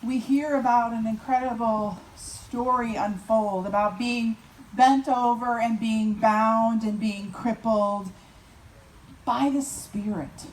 we hear about an incredible story unfold about being bent over and being bound and being crippled by the Spirit.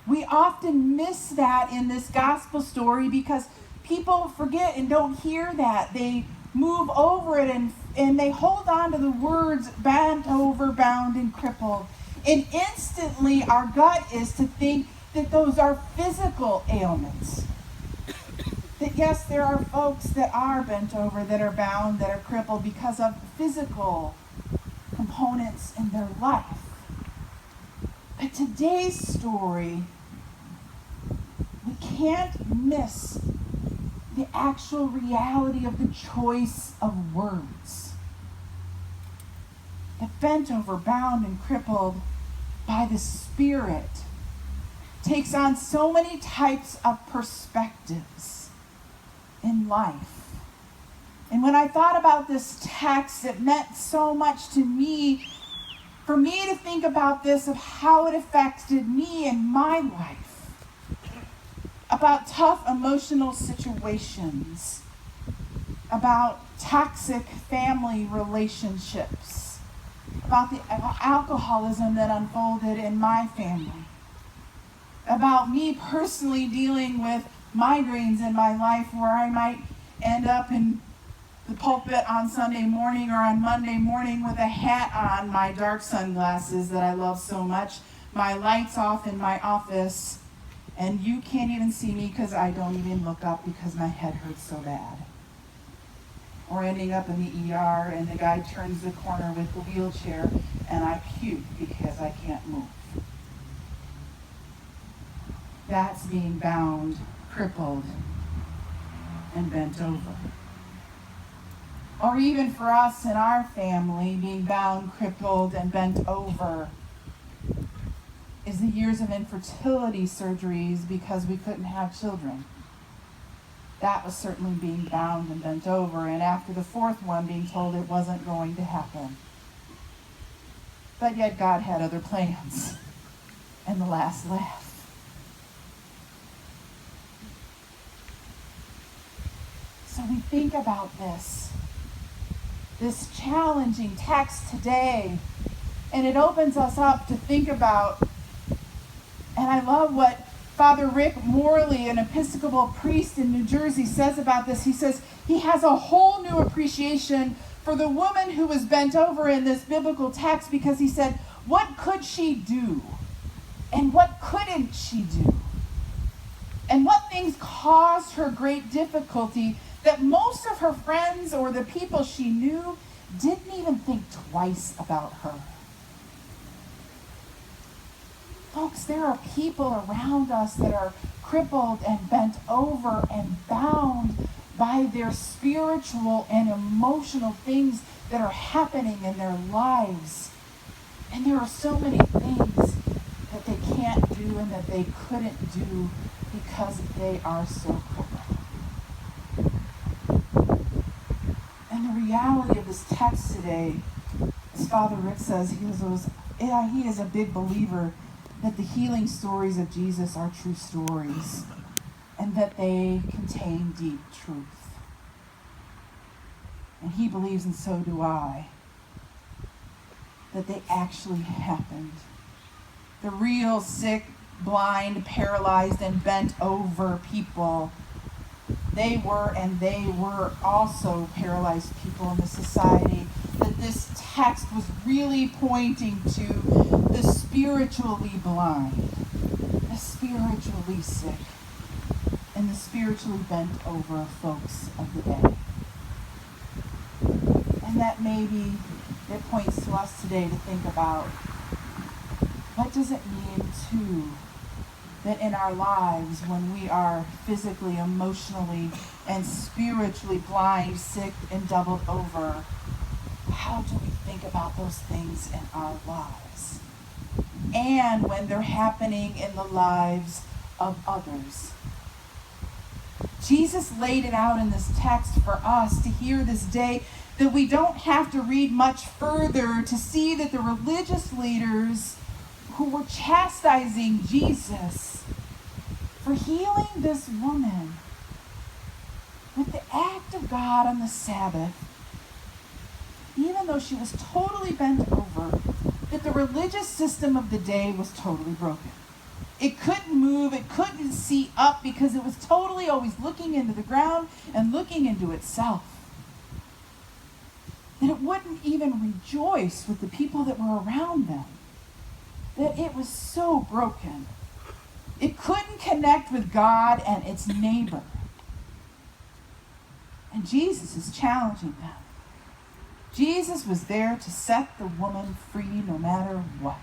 We often miss that in this gospel story because people forget and don't hear that. They move over it and they hold on to the words bent over, bound, and crippled. And instantly our gut is to think that those are physical ailments. That yes, there are folks that are bent over, that are bound, that are crippled because of physical components in their life. But today's story, we can't miss the actual reality of the choice of words. The bent over, bound, and crippled by the Spirit takes on so many types of perspectives in life. And when I thought about this text, it meant so much to me, for me to think about this, of how it affected me in my life, about tough emotional situations, about toxic family relationships, about the alcoholism that unfolded in my family, about me personally dealing with migraines in my life where I might end up in the pulpit on Sunday morning or on Monday morning with a hat on, my dark sunglasses that I love so much, my lights off in my office, and you can't even see me because I don't even look up because my head hurts so bad. Or ending up in the ER and the guy turns the corner with the wheelchair and I puke because I can't move. That's being bound, crippled, and bent over. Or even for us in our family, being bound, crippled, and bent over is the years of infertility surgeries because we couldn't have children. That was certainly being bound and bent over, and after the fourth one, being told it wasn't going to happen. But yet God had other plans, and the last laugh. So we think about this challenging text today, and it opens us up to think about, and I love what Father Rick Morley, an Episcopal priest in New Jersey, says about this. He says he has a whole new appreciation for the woman who was bent over in this biblical text, because he said, what could she do? And what couldn't she do? And what things caused her great difficulty that most of her friends or the people she knew didn't even think twice about her. Folks, there are people around us that are crippled and bent over and bound by their spiritual and emotional things that are happening in their lives. And there are so many things that they can't do and that they couldn't do because they are so crippled. And the reality of this text today, as Father Rick says, he is a big believer that the healing stories of Jesus are true stories and that they contain deep truth. And he believes, and so do I, that they actually happened. The real sick, blind, paralyzed, and bent over people, they were also paralyzed people in the society that this text was really pointing to: the spiritually blind, the spiritually sick, and the spiritually bent over folks of the day. And that maybe it points to us today to think about, what does it mean too that in our lives, when we are physically, emotionally, and spiritually blind, sick, and doubled over, how do we think about those things in our lives? And when they're happening in the lives of others. Jesus laid it out in this text for us to hear this day, that we don't have to read much further to see that the religious leaders who were chastising Jesus for healing this woman with the act of God on the Sabbath, even though she was totally bent over, that the religious system of the day was totally broken. It couldn't move, it couldn't see up because it was totally always looking into the ground and looking into itself. That it wouldn't even rejoice with the people that were around them. That it was so broken. It couldn't connect with God and its neighbor. And Jesus is challenging them. Jesus was there to set the woman free no matter what.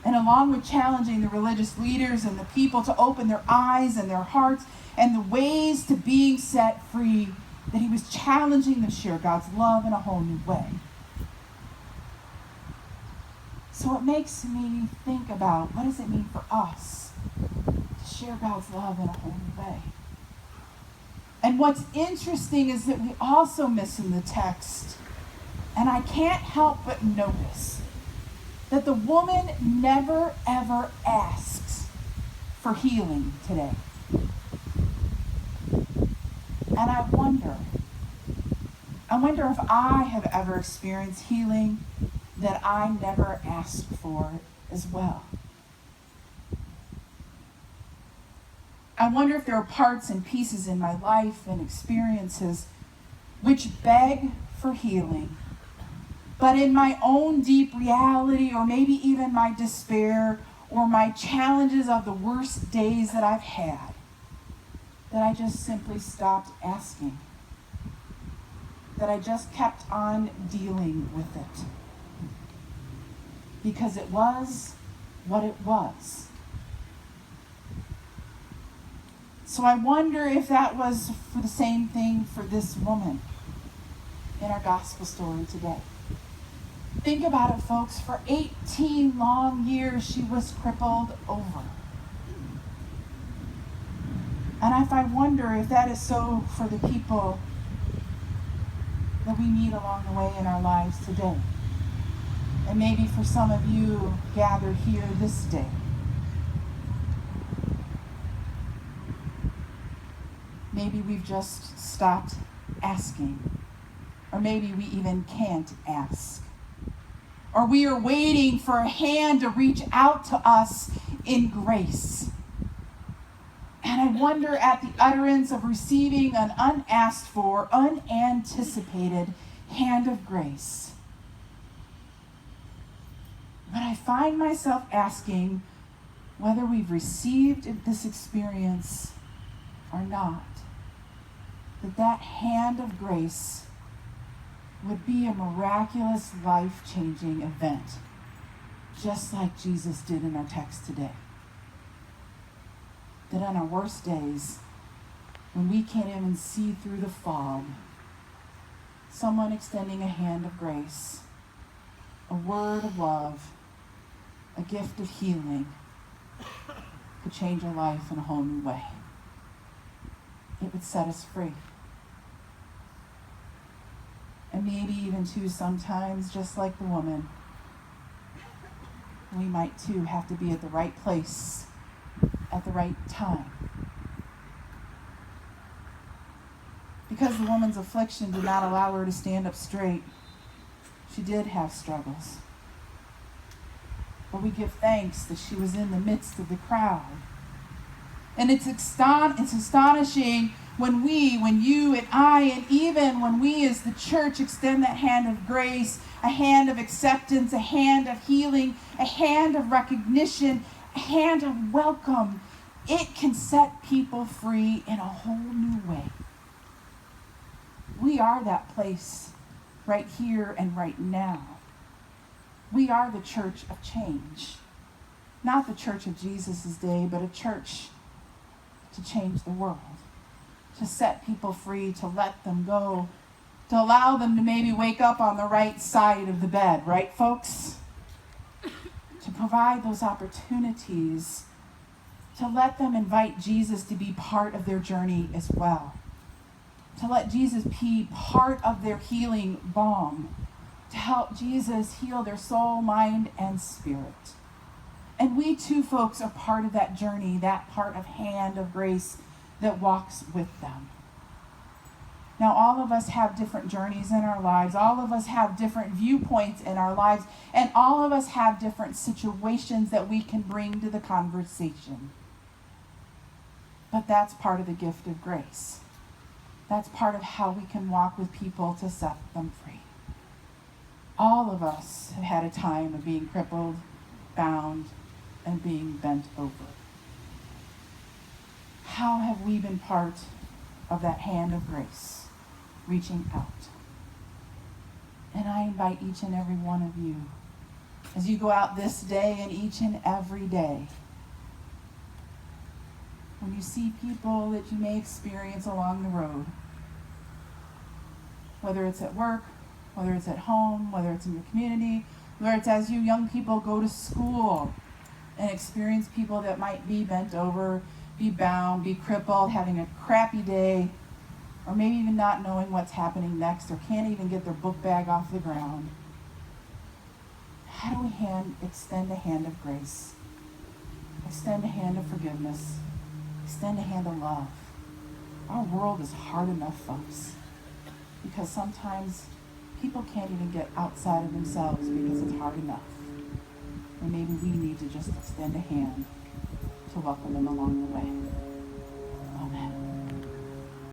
And along with challenging the religious leaders and the people to open their eyes and their hearts and the ways to being set free, that he was challenging them to share God's love in a whole new way. So it makes me think about, what does it mean for us to share God's love in a whole new way? And what's interesting is that we also miss in the text, and I can't help but notice, that the woman never ever asks for healing today. And I wonder if I have ever experienced healing that I never asked for as well. I wonder if there are parts and pieces in my life and experiences which beg for healing, but in my own deep reality, or maybe even my despair, or my challenges of the worst days that I've had, that I just simply stopped asking. That I just kept on dealing with it. Because it was what it was. So I wonder if that was for the same thing for this woman in our gospel story today. Think about it, folks. For 18 long years, she was crippled over. And I wonder if that is so for the people that we meet along the way in our lives today. And maybe for some of you gathered here this day. Maybe we've just stopped asking. Or maybe we even can't ask. Or we are waiting for a hand to reach out to us in grace. And I wonder at the utterance of receiving an unasked for, unanticipated hand of grace. But I find myself asking whether we've received this experience or not. That hand of grace would be a miraculous, life-changing event, just like Jesus did in our text today. That on our worst days, when we can't even see through the fog, someone extending a hand of grace, a word of love, a gift of healing, could change our life in a whole new way. It would set us free. And maybe even too sometimes, just like the woman, we might too have to be at the right place at the right time. Because the woman's affliction did not allow her to stand up straight, she did have struggles. But we give thanks that she was in the midst of the crowd. And it's astonishing when you and I, and even when we as the church extend that hand of grace, a hand of acceptance, a hand of healing, a hand of recognition, a hand of welcome, it can set people free in a whole new way. We are that place right here and right now. We are the church of change. Not the church of Jesus' day, but a church to change the world. To set people free, to let them go, to allow them to maybe wake up on the right side of the bed, right, folks? To provide those opportunities, to let them invite Jesus to be part of their journey as well. To let Jesus be part of their healing balm, to help Jesus heal their soul, mind, and spirit. And we too, folks, are part of that journey, that part of hand of grace that walks with them. Now, all of us have different journeys in our lives. All of us have different viewpoints in our lives. And all of us have different situations that we can bring to the conversation. But that's part of the gift of grace. That's part of how we can walk with people to set them free. All of us have had a time of being crippled, bound, and being bent over. How have we been part of that hand of grace reaching out? And I invite each and every one of you, as you go out this day and each and every day, when you see people that you may experience along the road, whether it's at work, whether it's at home, whether it's in your community, whether it's as you young people go to school and experience people that might be bent over, be bound, be crippled, having a crappy day, or maybe even not knowing what's happening next, or can't even get their book bag off the ground. How do we extend a hand of grace? Extend a hand of forgiveness. Extend a hand of love. Our world is hard enough, folks, because sometimes people can't even get outside of themselves because it's hard enough. And maybe we need to just extend a hand to welcome them along the way. Amen.